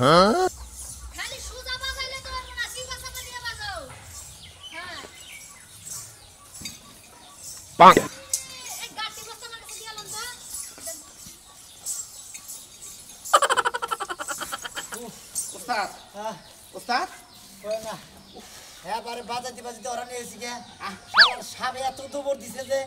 হ্যাঁ খালি সুজা বাজাইলে তো আর না সিবা সাবা দিয়ে বাজাও হ্যাঁ পাক এই গাটি বস্তা আমার কাছে দিয়ালাম তো ওস্তাদ ওস্তাদ কই না এবারে বাজাতে বাজাতে ওরা নিয়েছি কে শালার সাপ এত দবর দিছে যে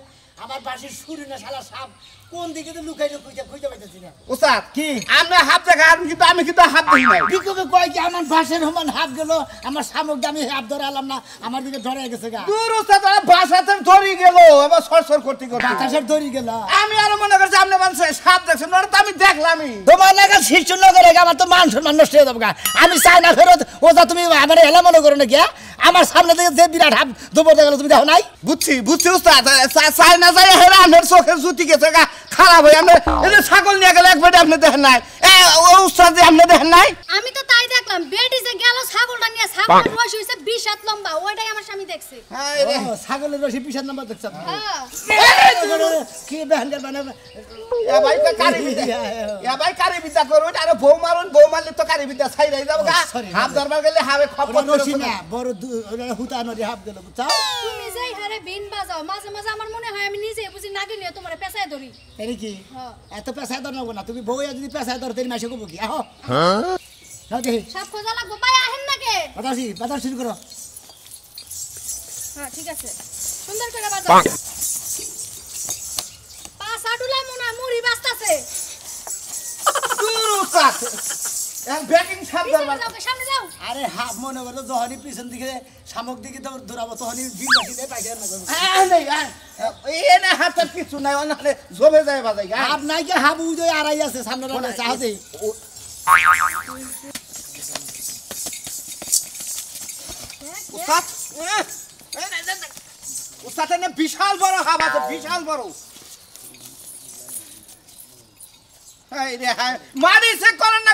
আমার পাশে শুরু না শালার সাপ কোন দিকে তো লুকাইলো খুঁজে পাইতেছি না ওস্তাদ কি আমরা হাফ দেখা আমি কিন্তু হাফ দেখি নাই বিকবে কয় কি আমার পাশের সমান হাত গেল আমার সামক আমি হাত ধরে আলাম না আমার দিকে ধরে গেছে গা দূর ওস্তাদ বাসাতে ধরি গেল এবার সরসর করতে করতে বাতাসের ধরে গেল আমি আরো মনে করছি আপনি মানুষ সাপ দেখছেন ওটা তো আমি দেখলামই তোমার লাগা শীর্ষ নগরে আমার তো মান সম্মান নষ্ট হয়ে যাবে গা আমি চাই না ফেরত ওটা তুমি আমার হেলা মনে করো নাকি আমার সামনে থেকে যে বিরাট হাত দবর দেখলো তুমি দেখো নাই বুঝছি ওস্তাদ চাই না যাই হেরা আমার চোখের জুতি গেছে গা খারাপ হয়ে আমরা এই যে ছাগল নিয়ে গেলে এক বেটে আপনি দেখেন নাই ওস্তাদ যে আপনি দেখেন নাই আমি তো তাই দেখলাম বেটি যে গেল ছাগলটা নিয়ে ছাগলের রস হইছে 20 হাত লম্বা ওইটাই আমার স্বামী দেখছে ছাগলের রশি পিছার নাম্বার দেখছ হ্যাঁ কি বেহানকার বানাবে ভাই ভাই কারি বিদ্যা করুন আর বউ মারলে তো কারি বিদ্যা ছাই রাই যাবো গা হাত দরবার গেলে হাবে খপর রশি না বড় হুতা নদী হাত গেল বুঝছাও তুমি যাই হারে বিন বাজাও মাঝে মাঝে আমার মনে হয় আমি নিজে বুঝি নাগি নিয়ে তোমারে পেছায় ধরি এই কি হ্যাঁ এত পেশায় ধর না তুমি বউ যদি পেশায় ধর তেরি মাসে কব কি আহো হ্যাঁ নাও দেখি সব খোঁজা লাগবো ভাই আহেন নাকে বাতাস শুরু করো হ্যাঁ ঠিক আছে সুন্দর করে বাজাও পাক পাঁচ আটুলা মনে মুড়ি বাস্তাছে ওস্তাদ ব্যাকিং সাপ দরবার সামনে যাও আরে হাফ মনে হলো যখনই পিছন দিকে শামুক দিকে তো দৌড়াবো তখনই বিল বাসিতে পাইছে না এনে হাতের কিছু নাই অনালে জমে যায় বাজাই গা হাফ নাই কি হাফ উদয় আড়াই আছে সামনে রাখা চাহতে ওস্তাদ ওস্তাদ এনে বিশাল বড় হাব আছে বিশাল বড় মারি চেক করেন না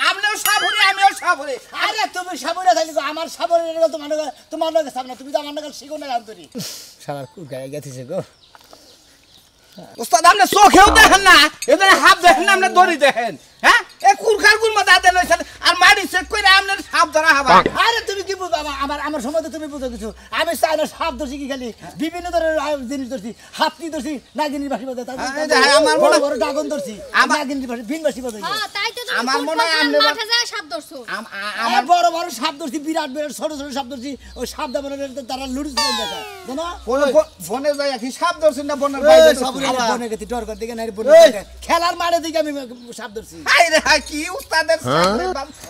আপনিও সাবুরি আমিও সাবুরি আরে তুমি সাবরে থাকি আমার সাবরে তোমার লগে সামনে তুমি তো আমার লগে শিখো না আন্তরি সারা গায়ে গেছে গো ওস্তাদ আপনি চোখেও দেখেন না এদের হাত দেখেন না আপনি দড়ি দেখেন হ্যাঁ এ কুরকার গুলমা দাঁতে লইছেন আর মারি চেক করে আপনার সাপ ধরা হবা আরে তুমি কি বুঝো আমার সময় তো তুমি বুঝো কিছু আমি চাই না সাপ ধরছি কি খালি বিভিন্ন ধরনের জিনিস ধরছি হাতি ধরছি নাগিনীর বাসি বাজাই আমার বড় বড় ড্রাগন ধরছি নাগিনীর বাসি ভিন বাসি বাজাই হ্যাঁ তাই তো আমার মনে হয় আপনি মাঠে যায় সাপ ধরছো আমার বড় বড় সাপ ধরছি বিরাট বিরাট ছোট ছোট সাপ ধরছি ওই সাপ দাবনের তারা লুড়ি দেখা জানো বনে যায় কি সাপ ধরছেন না বনের বাইরে বনে গেছি ডর করে দিকে না খেলার মাঠে দিকে আমি সাপ ধরছি আরে হাই কি উস্তাদের সামনে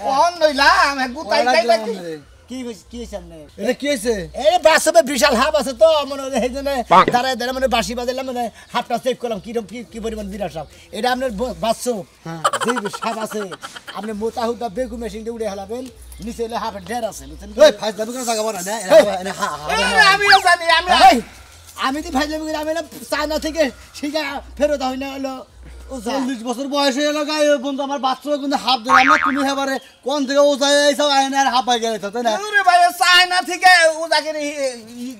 কোন নইলাম গুতাই গাইলা কি হইছে সামনে এটা কি হইছে এই বাসবে বিশাল হাব আছে তো মনে হয় এইজন্য দাঁড়ায় দাঁড়ায় মানে বাঁশি বাজাইলাম মানে হাতটা চেক করলাম কি পরিমাণ বিরাট সাপ এটা আপনার বাচ্চো যে সাপ আছে আপনি মোটা হুদা বেগু মেশিন দিয়ে উড়ে হেলাবেন নিচে এলে হাফের ঢের আছে বুঝছেন ওই ফাইজ দাবি করে জায়গা বনা না আমিও জানি আমি তো ফাইজলামি করে আমি না চায়না থেকে শিখা ফেরত হয় না হলো 40 বছর বয়স হয়ে গেল গায়ে বন্ধু আমার বাচ্চারা কিন্তু হাফ ধরে আমরা তুমি এবারে কোন থেকে ও যায় এইসব আয়না আর হাফ হয়ে গেছে তাই না ওরে ভাই চায়না থেকে উদাগিরি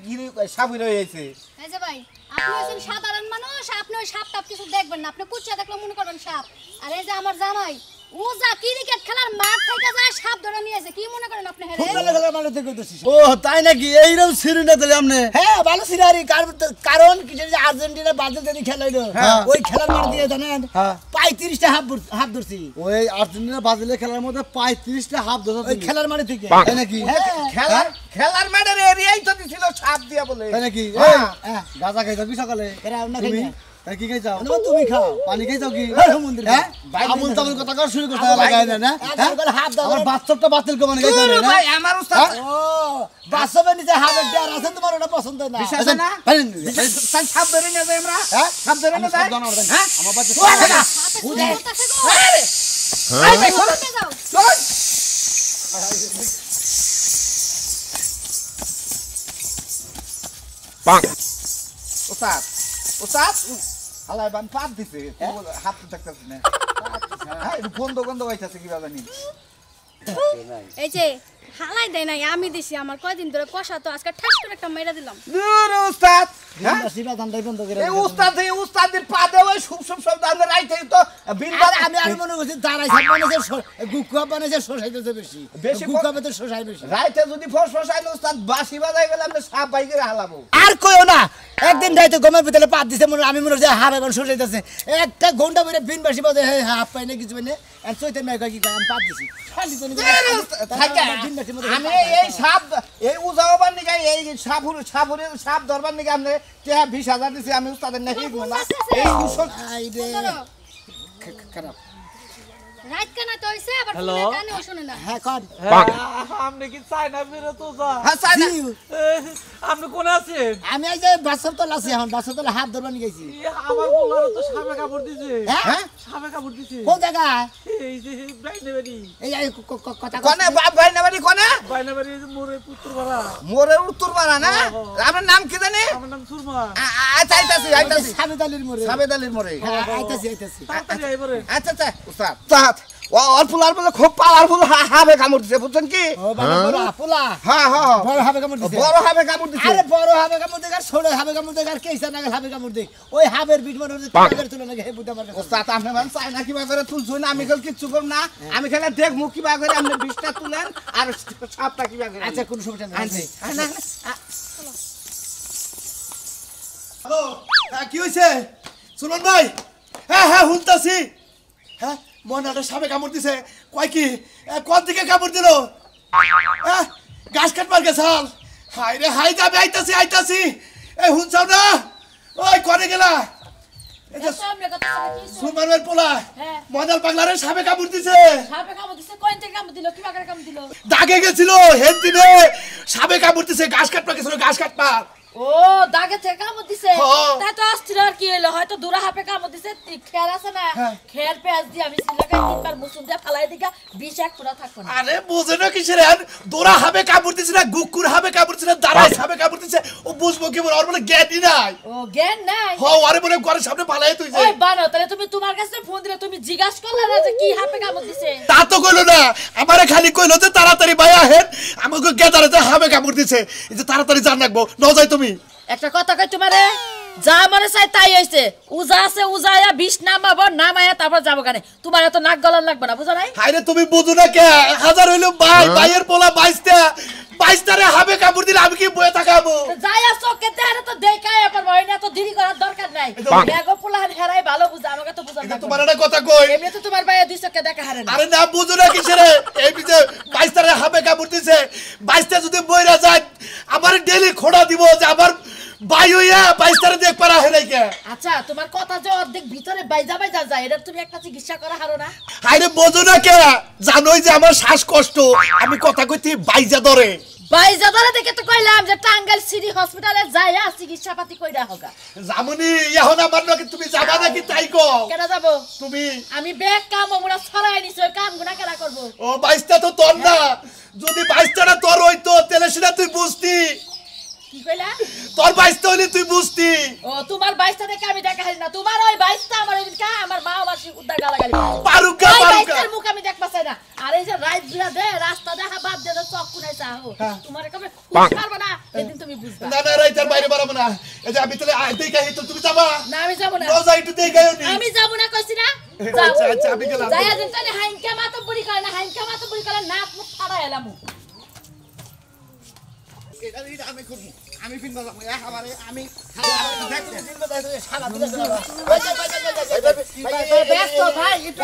গিরি সাবুর হয়েছে এই যে ভাই আপনি হচ্ছেন সাধারণ মানুষ আপনি ওই সাপ টাপ কিছু দেখবেন না আপনি কুচ্চা দেখলে মনে করবেন সাপ আর এই যে আমার জামাই ও যা ক্রিকেট খেলার মাঠ থেকে যায় সাপ ধরে নিয়ে আসে কি মনে করেন আপনি হেরে ফুটবল খেলার মাঠে থেকে দোষী ও তাই নাকি এইরকম সিরি না তাহলে আপনি হ্যাঁ ভালো সিনারি কারণ কি যে আর্জেন্টিনা ব্রাজিল যদি খেলা হইলো ওই খেলার মাঠ দিয়ে জানেন 35টা হাফ ধরছি ওই আর্জেন্টিনা ব্রাজিলের খেলার মধ্যে 35টা হাফ ধরছে ওই খেলার মাঠে থেকে তাই নাকি খেলার মাঠের এরিয়াই তো দিছিল সাপ দিয়া বলে তাই নাকি গাজা খাইছো কি সকালে এরা না তুমি খাই কি খাইছো তুমি খাও পানি খাইছো কি মন্দির হ্যাঁ আমুল তামুল কথা কর শুরু করতে লাগায় না হাফ দাও আমার বাচ্চাটা বাতিল করে মানে খাইছো না ভাই আমার উস্তাদ ও বাসবে নিচে হাফের ডেয়ার আছে তোমার ওটা পছন্দ না বিশ্বাস না সাপ ধরে নিয়ে যাই আমরা হ্যাঁ সাপ ধরে নিয়ে যাই হ্যাঁ আমার বাচ্চা যাও পাক উস্তাদ উস্তাদ হালাই বান পাপ দিছে হাত দেখতেছ না হ্যাঁ গন্ধ হইতাছে কি জানি এই যে হালাই দেয় নাই আমি দিছি আমার কয়দিন ধরে কষা তো আজকে ঠাস করে একটা মেরা দিলাম দূর উস্তাদ হ্যাঁ সিবা ধান্দাই বন্ধ করে এই উস্তাদের পাদে ওই শুভ দান রাইতে তো বিনবার আমি মনে করছি দাঁড়াই সাপ বানাইছে গুকুয়া বানাইছে শোষাইতেছে বেশি বেশি গুকুয়া তো শোষাই বেশি রাইতে যদি ফসফসাইল উস্তাদ বাঁশি বাজাই গেলে আমরা সাপ বাইকে হালাবো আর কইও না একদিন রাইতে গমের ভিতরে পাত দিছে মনে আমি মনে হচ্ছে হাফ এখন শোষাইতেছে একটা ঘন্টা পরে বিন বাসি বাজে হাফ পাই না কিছু পাই না আর চৈতেন মেয়ে কয় কি কয় আমি পাত দিছি খালি তো আমি এই সাপ এই উজাওবার নিকে এই সাপ ধরবার নিকে আপনি 20,000 দিছি আমি উস্তাদের নাকি না এই উসল খারাপ রাত কানা তো হইছে আবার হ্যালো? ফোনে কানেও শুনে না হ্যাঁ কর আপনি কি চায়না ফিরে তো যা হ্যাঁ চাই না আপনি কোন আছেন আমি এই যে বাসর তলা আছি এখন বাসর তলা হাত ধরবার নিয়ে গেছি আমার বলার তো সাপে কাপড় দিছে হ্যাঁ সাপে কাপড় দিছে কোন জায়গায় এই যে বাইনে বাড়ি এই কথা কোনে বাপ ভাই না বাড়ি কোনে বাইনে বাড়ি মোরে পুত্র বাড়া মোরে উত্তর পাড়া না আপনার নাম কি জানি আমার নাম সুরমা আচ্ছা আইতাছি সাবেদ আলীর মোড়ে সাবেদ আলীর মোরে আইতাছি তাড়াতাড়ি আইবারে আচ্ছা আচ্ছা উস্তাদ ও অল্পুলার বলে খুব পাওয়ারফুল হাবে কামড় দিছে বুঝছেন কি ও বাবা বড় পোলা হ্যাঁ হ্যাঁ বড় হাবে কামড় দিছে বড় হাবে কামড় দিছে আরে বড় হাবে কামড় দেখ আর ছোট হাবে কামড় দেখ আর কেইসা নাগাল হাবে কামড় দেখ ওই হাবের বিট মনে হচ্ছে টাকার তুলে নাকি হে বুদ্ধা মার কাছে ওস্তাদ আপনি মান চাই না কিবা করে তুলছুন আমি খালি কিচ্ছু করব না আমি খালি দেখমু কিবা করে আপনি 20টা তুলেন আর সাপটা কিবা করে আচ্ছা কোন সমস্যা নাই আনছি হ্যালো কি হইছে সুমন ভাই হ্যাঁ শুনতাছি হ্যাঁ মনাটা সাপে কামড় দিছে কয় কি কোন দিকে কামড় দিল হ্যাঁ গাছ কাটবার গেছাল হাই রে হাই যাবে আইতাছি এই শুনছাও না ওই কোনে গেলা এটা সামনে কথা কি সুমনের পোলা হ্যাঁ। মনাল পাগলারে সাপে কামড় দিছে সাপে কামড় দিছে কোন থেকে কামড় দিল কি বাগারে কামড় দিল দাগে গেছিল হেন দিনে সাপে কামড় দিছে গাছ কাটবার গেছিল গাছ কাটবার ও দাগে থেকে কামড় দিছে হ্যাঁ। তা তো অস্থির আর কি হলো হয়তো দূরা হাপে কামড় দিছে খের আছে না হ্যাঁ। খের পেঁয়াজ দিয়ে আমি সিলাকাই তিনবার মুসুম দিয়ে ফালাই দিগা বিষ এক পুরা থাকবো না আরে বোঝে না কিসের হ্যান দোরা হাবে কামড় দিছে না গুকুর হাবে কামড় দিছে না দাঁড়াই হাবে কামড় দিছে ও বুঝবো কি বলে ওর বলে জ্ঞানই নাই ও জ্ঞান নাই আরে বলে ঘরের সামনে পালাই তুই যে ওই বানো তাহলে তুমি তোমার কাছে ফোন দিলে তুমি জিজ্ঞাসা করলে না যে কি হাপে কামড় দিছে তা তো কইলো না আমারে খালি কইলো যে তাড়াতাড়ি ভাইয়া হেন আমাকে গেদারে হাবে কামড় দিছে এই যে তাড়াতাড়ি জান রাখবো ন যাই তুমি একটা কথা কই তোমারে যা মনে চাই তাই হইছে উজা আছে উজায়া বিষ নামাবো নামায়া তারপর যাবো কানে তোমার এত নাক গলান লাগবে না বুঝো নাই হাইরে তুমি বুঝো না কে হাজার হইলো ভাইয়ের পোলা 22টারে হাবে কামড় দিলে আমি কি বয়ে থাকাবো যায়া চোখে দেখারে তো দেখায় এবার হয় না তো দেরি করার দরকার নাই বেগো পোলাহান হেরাই ভালো বুঝা আমাকে তো বুঝা এটা তোমার একটা কথা কই এমনি তো তোমার ভাইয়া দুই চোখে দেখা হারে না আরে না বুঝো না কিসের এই যে 22টারে হাবে কামড় দিছে 22টা যদি বইরা যায় আমার ডেলি খোড়া দিব যে আমার বাই হইয়া 22টারে দেখ পারা হে নাই কে আচ্ছা তোমার কথা যে অর্ধেক ভিতরে বাইজা যায় এটা তুমি একটা চিকিৎসা করা হারো না হাইরে বোঝো না কে জানোই যে আমার শ্বাসকষ্ট আমি কথা কইতে বাইজা ধরে বাইজা ধরে দেখে তো কইলাম যে টাঙ্গাইল সিটি হসপিটালে যাইয়া চিকিৎসা পাতি কইরা হোগা জামুনি এখন আমার নাকি তুমি যাবা নাকি তাই কও কেন যাবো তুমি আমি ব্যাগ কাম ওমরা ছড়াই নিছি ওই কাম গুনা কেলা করব ও 22টা তো তোর না যদি 22টা তোর হইতো তাহলে সেটা তুই বুঝতি কি কইলা তোর 22টা হইলে তুই বুঝতি ও তোমার 22টা দেখে আমি দেখা হারি না তোমার ওই 22টা আমার ওই কা আমার মা আমার উদ্দা গালাগালি পারুকা ওই পারুকা 22টার মুখ আমি দেখবা চাই না আর এই যে রাত দিয়া দে রাস্তা দেখা বাদ দে চক কুনাই চাও তোমার কবে পারবা না এদিন তুমি বুঝবা না না রাইতার বাইরে বাড়াবো না এই যে আমি তাহলে দেখাই তো তুমি যাবা না আমি যাব না রোজা একটু দেখাইও নি আমি যাব না কইছি না আচ্ছা আচ্ছা আমি গেলাম যাইয়া দিন তাহলে হাইনকা মাতো বুড়ি করে না হাইনকা মাতো বুড়ি করে নাক মুখ ফাড়া এলাম আমি করব আমি ফিল্ম লাগবো আমারে আমি ব্যস্ত ভাই একটু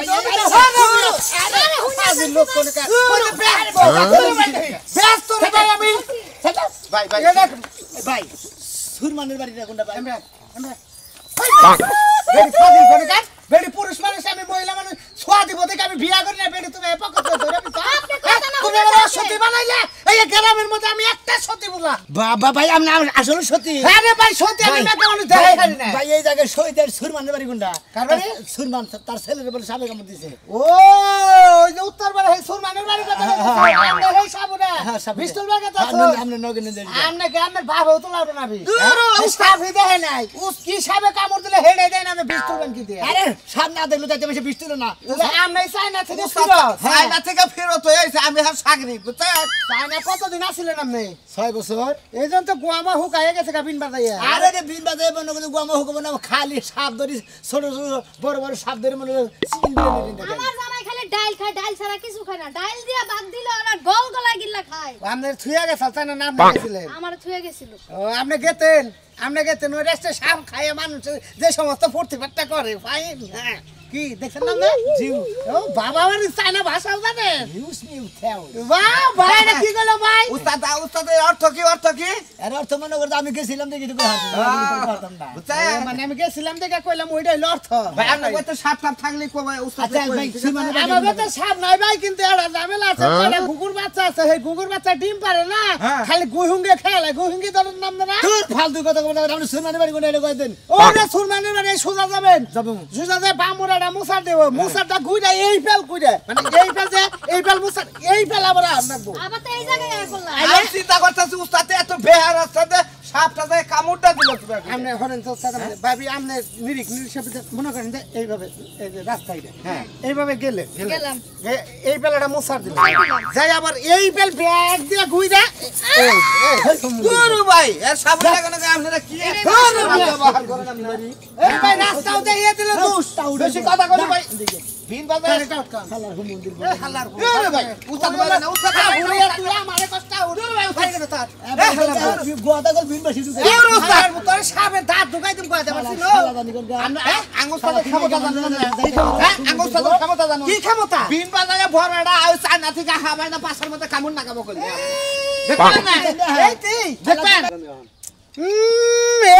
ব্যস্ত রে ভাই আমি ভাই ভাই ভাই সুরমানের বাড়িটা কোনটা ভাই বেড়ি ফাদিল করে কাট বেড়ি পুরুষ মানুষ আমি মহিলা মানুষ ছোয়া দিব দেখে আমি বিয়া করি না বেড়ি তুমি পকেট ধরে আমি তুমি আমার সতী বানাইলে এই গ্রামের মধ্যে আমি একটা সতী বলা বাবা ভাই আমি আসলে সত্যি হ্যাঁ রে ভাই সতী আমি মেয়ে মানুষ দেখাই পারি না ভাই এই জায়গায় শহীদের সুরমানের বাড়ি কোনটা কার বাড়ি? সুরমান তার ছেলের বলে সাবে কামড় দিছে ও ওই যে উত্তর বাড়ি এই সুরমানের বাড়িটা তো আমরা এই সাবুরা বিস্তুল বাগে তো আমরা নগেন দেই আমরা গ্রামের বাপ হতো না না ভি সাবি দেয় নাই উস কি সাবে কামড় দিলে হেডে দেয় না আমি বিস্তুল বান কি দিয়ে আরে সামনে দেখলো তাইতে বেশি বৃষ্টি না আমরা চাইনা থেকে চায়না থেকে ফেরত হয়ে আইছে আমি আর সাগরি বুঝছেন চাইনা কতদিন আছিলেন আপনি 6 বছর এই জন্য তো গুয়ামা হুকায়ে গেছে বিন বাজাইয়া আরে রে বিন বাজাই মনে করে গুয়ামা হুকাবো না খালি সাপ ধরি ছোট ছোট বড় বড় সাপ ধরে মনে আমার জামাই খালি ডাইল খায় ডাইল ছাড়া কিছু খায় না ডাইল দিয়া ভাত দিলে ওরা গল গলা গিল্লা খায় আপনার থুয়া গেছে চাইনা নাম দিয়েছিলেন আমার থুয়ে গেছিল ও আপনি গেতেন ওই রেস্টে সাপ খাইয়ে মানুষ যে সমস্ত ফুর্তি ফাট্টা করে ফাইন হ্যাঁ কি দেখছেন না জিউ ও বাবা আমার চাইনা ভাষাও জানে ইউজ মি উঠাও বাহ ভাই এটা কি গেল ভাই উস্তাদের অর্থ কি এর অর্থ মনে করতে আমি গেছিলাম দেখি তো হাঁটতাম না মানে আমি গেছিলাম দেখে কইলাম ওইটাই হলো অর্থ ভাই আপনার কত সাপ টাপ থাকলে কই উস্তাদ আমার তো সাপ নাই ভাই কিন্তু এটা ঝামেলা আছে একটা কুকুর বাচ্চা আছে সেই কুকুর বাচ্চা ডিম পারে না খালি গুহুঙ্গে খেলে গুহুঙ্গি ধরার নাম না তোর ফালতু কথা বলে আপনি সুরমানের বাড়ি কোনে কই দেন ওরে সুরমানের বাড়ি সোজা যাবেন সোজা যায় বামুরাটা মুসা দেব মুসাটা ঘুরে এই ফেল কইরে মানে এই ফেল মুসা এই ফেল আমরা আনবো আবার তো এই জায়গায় করলাম আমি চিন্তা করতেছি উস্তাদ এত বেহার আছে সাপটা যায় কামড়টা দিল আপনি হরেন তো ভাবি আপনি নিরিক মনে করেন যে এইভাবে এই যে রাস্তায় হ্যাঁ এইভাবে গেলেন এই বেলাটা মুসার দিল যাই আবার এই বেল ব্যাগ দিয়ে ঘুরে গুরু ভাই এর সামনে লাগানো আপনারা কি ব্যবহার করেন আপনারা এই ভাই রাস্তাও দিয়ে দিল দুষ বেশি কথা কই ভাই বিন বাজার খালার মন্দির বলে হাল্লার গুরু ভাই উস্তাদ বলে না উস্তাদ ঘুরে তুই আমারে কষ্ট উড়ে ভাই উঠাই গেল তার গোয়াদা গল বিন বাসি ঢুকে গুরু উস্তাদ তোর সাপের দাঁত ঢুকাই তুমি কইতে পারছিস আমরা আঙ্গুস্তাদের ক্ষমতা জানো না আঙ্গুস্তাদের ক্ষমতা জানো কি ক্ষমতা বিন বাজারে ভরাটা আর চায়না থেকে হাবাই না পাশের মধ্যে কামড় নাগাবো কইলে দেখবেন না এই তুই দেখবেন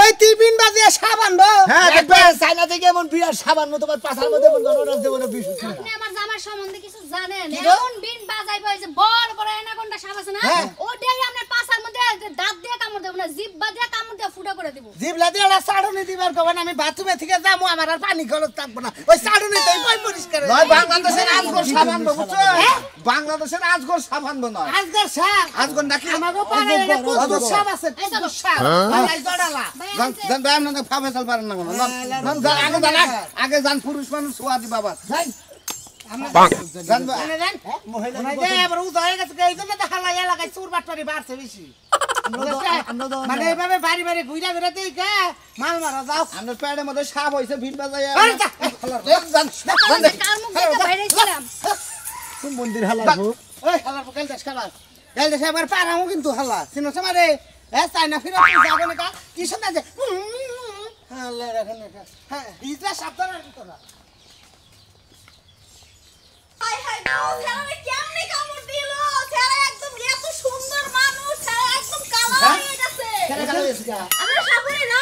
এই তুই বিন বাজিয়ে সাবান বো হ্যাঁ দেখবেন চাইনা থেকে এমন বিরাট সাবান মতো পাশার মধ্যে এমন গণরাজ দেব না বিশ আপনি আমার জামার সম্বন্ধে কিছু জানেন এমন বিন বাজাইবো এই যে বড় বড় এনাকোন্ডা সাপ আছে না ওটাই আপনার পাছার মধ্যে দাঁত দিয়ে কামড় দেব না জিভ বাজিয়ে কামড় দিয়ে ফুটা করে দেব জিবলা দিয়ে ওরা সাড়ুনি দিবার কবেন আমি বাথরুমে থেকে যাবো আমার আর পানি খরচ থাকবো না ওই সাড়ুনিতেই পাই পরিষ্কার নয় বাংলাদেশের আজগর সাবান বুঝছো বাংলাদেশের আজগর সাবান নয় আজকাল সাপ আজগর নাকি আমাগো পারে এটা কত সাপ আছে কত সাপ আলাই জড়ালা জান ভাই আপনি ফাবে চল পারেন না আগে জান পুরুষ মানুষ সোয়াদি বাবা যাই জান ভাই মহিলা এবার উদয় গেছে এই জন্য তো হালাই এলাকায় চোর বাটপারি বাড়ছে বেশি মানে এইভাবে বাড়ি বাড়ি ঘুরা ঘুরা দেই কে মাল মারা যাও আপনার পেটের মধ্যে সাপ হইছে ভিড় বাজায় কার মুখ থেকে বাইরে ছিলাম কোন মন্দির হালাবো এই হালাবো কাল দেশ খাবার কাল দেশ আবার পারামো কিন্তু হালা চিনো সমারে এ চাইনা ফিরে যাবে না কি শোনা যে হালা রাখেন না হ্যাঁ ইজরা সাবধান রাখতো না হাই হাই ছেলে কেমনে কামড় দিল ছেলে একদম এত সুন্দর মানুষ ছেলে একদম কালো হয়ে গেছে কেন কালো হয়েছে আমরা সাবরে না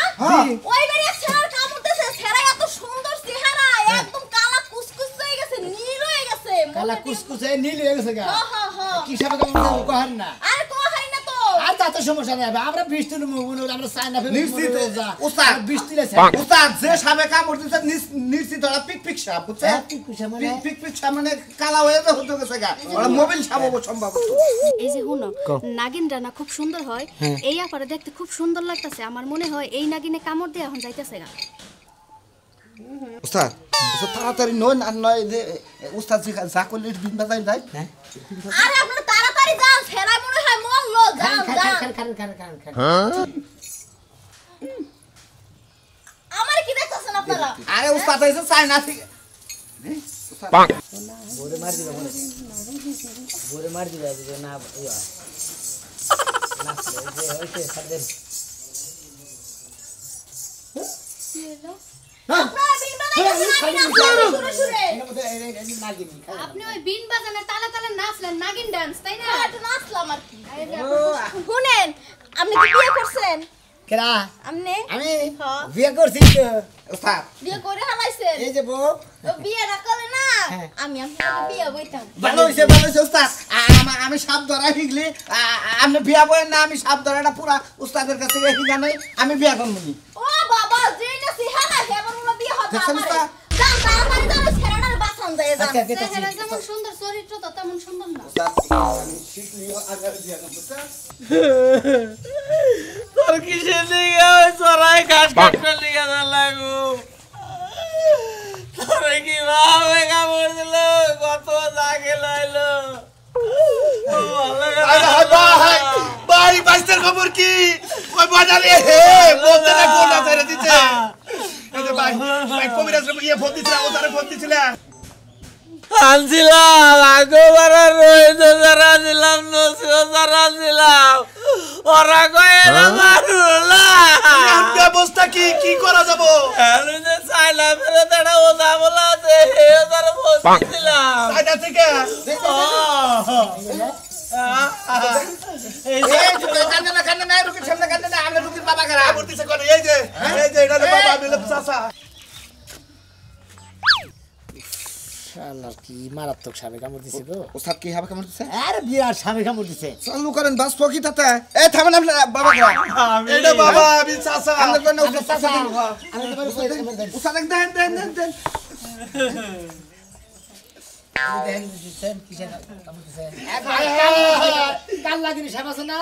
ওই বাড়ি ছেলের কামড় দিছে ছেলে এত সুন্দর চেহারা একদম কালা কুসকুস হয়ে গেছে নীল হয়ে গেছে কালা কুসকুসে নীল হয়ে গেছে গা হ্যাঁ কি সাবে কামড় কহার না আর কো হয় না তো আর তাতে সমস্যা নাই আমরা বৃষ্টির মুগুনো আমরা চাইনা ফেলে নিশ্চিত যা উস্তাদ বৃষ্টি লেছে উস্তাদ যে সাবে কামড় দিছে নিশ্চিত ওরা পিক পিক সাপ বুঝছে মানে পিক পিক সাপ মানে কালা হয়ে যে হতে গেছে গা ওরা মোবাইল সাপ হবো সম্ভব এই যে হুনো নাগিনটা না খুব সুন্দর হয় এই আপারে দেখতে খুব সুন্দর লাগতেছে আমার মনে হয় এই নাগিনে কামড় দিয়ে এখন যাইতেছে গা উস্তাদ তাড়াতাড়ি নয় আর নয় যে উস্তাদ যা করলে বিন বাজায় যায় আরে আপনারা তাড়াতাড়ি যান ছেলে মনে হয় মরলো যান যান আমার কি দেখতেছেন আপনারা আরে উস্তাদ এসে চায়না থেকে बोरे मार दिया जो ना हुआ ना जे होते सदर আপনারা বিন বাজাইছেন আমি শুনে আপনি ওই বিন বাজানের তালে তালে নাচলেন নাগিন ডান্স তাই না এটা নাচলাম আর কি শুনেন আপনি কি বিয়ে করছেন কেরা আপনি আমি হ্যাঁ বিয়ে করছি তো উস্তাদ বিয়ে করে হালাইছেন এই যে বউ তো বিয়ে না করলে না আমি আপনাকে বিয়ে বইতাম ভালো হইছে উস্তাদ আমি সাপ ধরা শিখলি আপনি বিয়া বলেন না আমি সাপ ধরাটা পুরা উস্তাদের কাছে শিখা নাই আমি বিয়া করবো ও বাবা যেটা সিহানা হেমন উলা বিয়ে হতো দেখছেন আমারে উস্তাদ? যান তাড়াতাড়ি যান ছেড়াটার বাসন যায় যান আচ্ছা কেটা চেহারা যেমন সুন্দর চরিত্র তো তেমন সুন্দর না তোর কিসের লিগা ওই চড়াই ঘাস কাটতে লিগা না লাগু তোর তোরে কি ভাবে কামড় দিল কত জাগে লইলো ভাই বাইস্তার খবর কি ওই বাজারে হে বলতে না কোন আছে দিতে এই যে ভাই ভাই কবিরাজ ইয়ে ফোন দিছিল ও তারে ফোন দিছিল আনছিলাম আগেবার রোহিত যারা ছিলাম নসিও যারা ছিলাম ওরা কয়ে না মারুলা ব্যবস্থা কি কি করা যাব আমি যে চাইলা ফেরত একটা ওদা বলা আছে হে যারা বসছিলাম সাইডা থেকে এই কান্দে না রুকির সামনে কান্দে না আমরা রুকির বাবা করা খবর দিছে কোন এই যে এটা বাবা মিলে চাচা শালার কি মারাত্মক সাপে কামড় দিছে গো ওস্তাদ কি হবে কেমন দিছে আরে বিরাট সাপে কামড় দিছে চালু করেন বাস পকি তাতে এ থামেন আপনি বাবা করা এটা বাবা আমি চাচা আমরা কোন ওস্তাদ চাচা আমি তোমার ওস্তাদ দেন কাল লাগিনি সাপ আছে না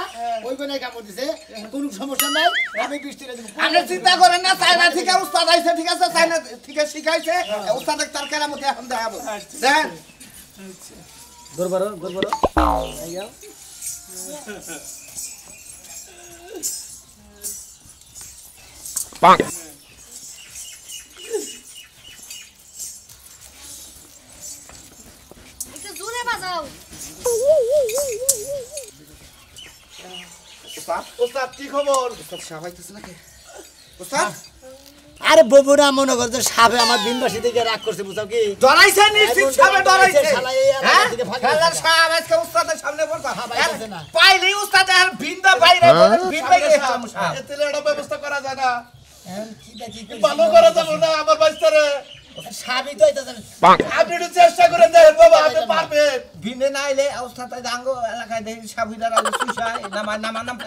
ওই কোনে কামড় দিছে কোনো সমস্যা নাই আমি বৃষ্টিরে আপনি চিন্তা করেন না চাইনা থেকে উস্তাদ আইছে ঠিক আছে চাইনা থেকে শিখাইছে উস্তাদ তার কেরামতি এখন দেখাবো দেন গরবর এই যাও একটু জোরে বাজাও ওস্তাদ কি খবর উস্তাদ সাবাইতেছে নাকি উস্তাদ আরে ববুরা মনে করছে সাপে আমার দিনবাসী থেকে রাগ করছে বুঝাও কি ডরাইছে নিশ্চিত সাবে ডরাইছে শালা এই আমার দিকে ফাঁকি খেলার সাপ আজকে উস্তাদের সামনে বলতা পাইতেছে না। পাইলেই উস্তাদ আর ভিন্দা বাইরে ভিন বাইরে এতে একটা ব্যবস্থা করা যায় না এখন কি দেখি ভালো করা যাব না আমার বাইস্তারে সাপই তো আইতাছে না আপনি একটু চেষ্টা করে দেখেন বাবা আপনি পারবেন ভিনে নাইলে উস্তাদ আঙ্গো এলাকায় দেখি সাবিদার আর সুইসাই নাম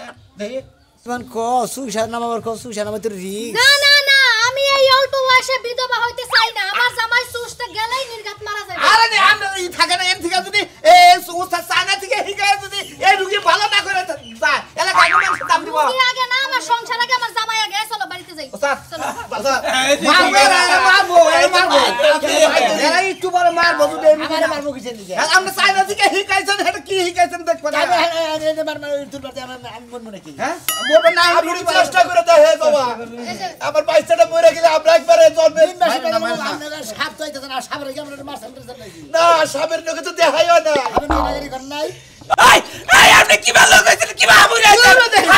দেখি তোমার ক সুইসার নাম আবার ক সুইসার নাম তো রিক না না না আমি এই অল্প বয়সে বিধবা হইতে চাই না আমার জামাই সুস্থ গেলেই নির্ঘাত মারা যাবে আরে নে আমরা এই থাকে না এর থেকে যদি এ উস্তাদ চায়না থেকে হিকায় যদি এই রুগী ভালো না করে যায় এলাকায় মানুষ দাম দিব তুমি আগে না আমার সংসার আগে আমার জামাই আগে চলো বাড়িতে যাই উস্তাদ চলো মারবো এরা একটু বড় মারবো যদি আমার মারবো কিসের দিকে আমরা চায়না থেকে হিকাইছেন এটা কি হিকাইছেন দেখবো না আমি মন মনে কি হ্যাঁ বলবে না আপনি একটু চেষ্টা করে দেখেন বাবা আমার বাইস্তাটা মরে গেলে আমরা একবারে জন্মে দিনবাসী আপনারা সাপ তো আইতাছে না সাপের কি আমরা মাছ আমরা নাকি না সাবের লোকে তো দেখাইও না আমি নাগারি কর নাই আপনি কি ভালো কইছেন কি ভাবু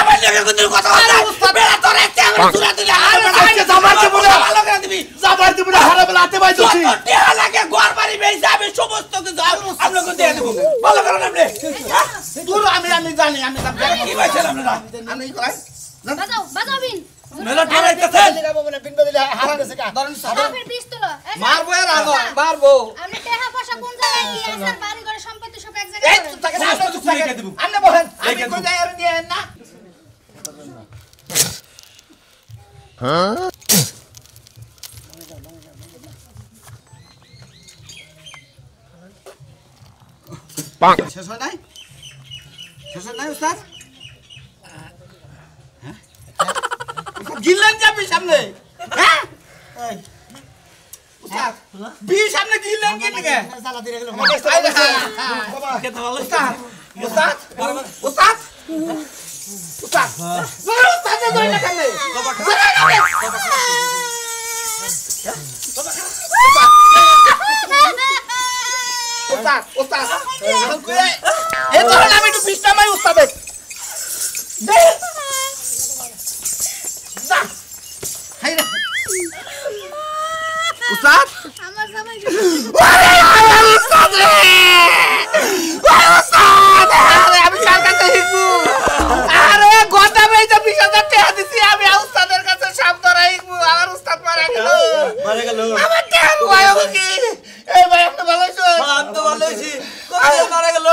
আমার লগে কোন কথা বলতা বেলা তোর একটা আমার সুরা দিলে আর জামাইতে বলে ভালো করে দিবি জামাইতে বলে হারা বেলা হাতে বাইছি টিয়া লাগে ঘর বাড়ি বেইছে আমি সমস্ত কিছু আপনাকে দিয়ে দেব ভালো করেন আপনি দূর আমি জানি আমি কি বলছেন আপনারা আমি করাই বাজাও বাজাও বিন মেলা টিয়াইতেছেন দিলাম বলে বিন বদলে হারা গেছে কা ধরেন সাপের বিষ তোলো মারবো এর আগে মারবো আপনি টাকা পয়সা কোন জায়গায় কি আছে বাড়ি ঘরে সম্পত্তি সব এক এই জায়গায় তো তাকে আপনি বলেন আমি কই যাই আর নিয়ে না শেষ হয় নাই উস্তাদ গিললেন যাবি সামনে হ্যাঁ উস্তাদ বি সামনে গিললেন কি নাকি জ্বালা দিয়ে গেল উস্তাদ উস্তাদ উস্তাদ উস্তাদ উস্তাদ ধরে না কেন উস্তাদ উস্তাদ এ ধরেন আমি একটু বিশ্রামাই উস্তাদের উস্তাদ আমার জামাই আমি কার কাছে শিখবো আরে গোটা বেজা 20,000 টাকা দিছি আমি উস্তাদের কাছে সাপ ধরা শিখবো আমার উস্তাদ মারা গেল আমার টাকা ভাই কি এই ভাই আপনি ভালো আছেন আমি তো ভালো আছি কোথায় মারা গেল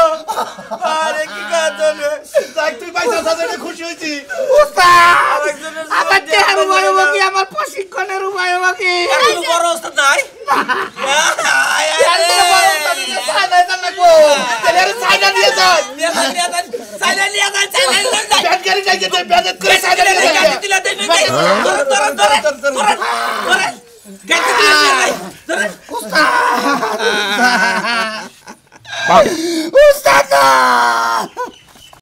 আরে কি কাজ হলো যাক তুই পয়সা সাজাতে খুশি হইছি উস্তাদ আমার টাকা ভাই কি আমার প্রশিক্ষণের উপায় কি কোনো বড় ওস্তাদ নাই সাইডা দিয়ে যাও সাইলেন্ট ব্যাট গাড়ি যাইতে দে ব্যাট করে সাইডা দিয়ে যাও ধরে উস্তাদ